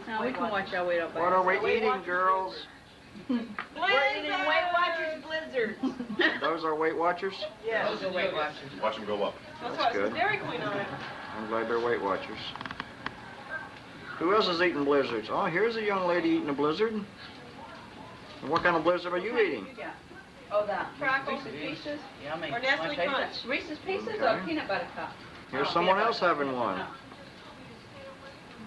No, we can watch our weight up. What are we eating, girls? We're eating Weight Watchers Blizzards. Those are Weight Watchers? Yeah. Those are Weight Watchers. Watch them go up. That's good. Dairy Queen on it. I'm glad they're Weight Watchers. Who else is eating blizzards? Oh, here's a young lady eating a blizzard. And what kind of blizzard are you eating? Oh, that. Crackle. Reese's Pieces? Yummy. Or Nestle Wanna taste Crunch. it? Reese's Pieces Okay. or peanut butter cup? Here's someone else having one.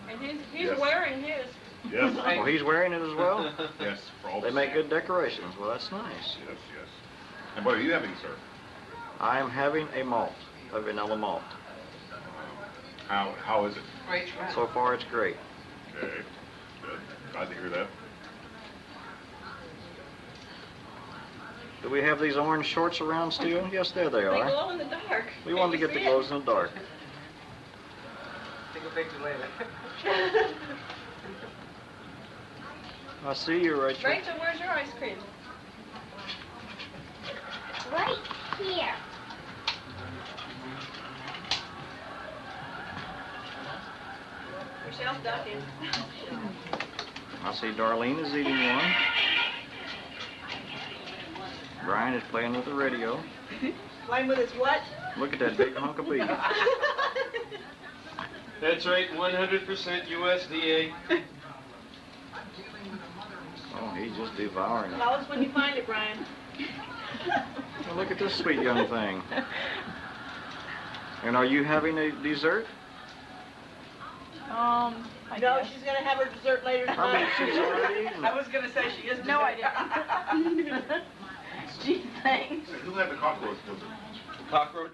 And he's Yes. wearing his. Yes. Oh, he's wearing it as well? Yes. For all They the make same. good decorations. Well, that's nice. Yes, yes. And what are you having, sir? I'm having a malt, a vanilla malt. How is it? Great. So far, it's great. Okay. Good. Glad to hear that. Do we have these orange shorts around still? Yes, there they They are. glow in the dark. We wanted to get the glows in the dark. Take a picture later. I see you, Rachel. Rachel, where's your ice cream? Right here. Michelle's ducking. I see Darlene is eating one. Brian is playing with the radio. Playing with his what? Look at that big hunk of beef. That's right, 100% USDA. Oh, he's just devouring it. Tell us when you find it, Brian. Well, look at this sweet young thing. And are you having a dessert? I No, guess. she's gonna have her dessert later I tonight. mean, she's already eaten. I was gonna say she is. No, I didn't. Gee, thanks. Who had the cockroach blizzard? Cockroach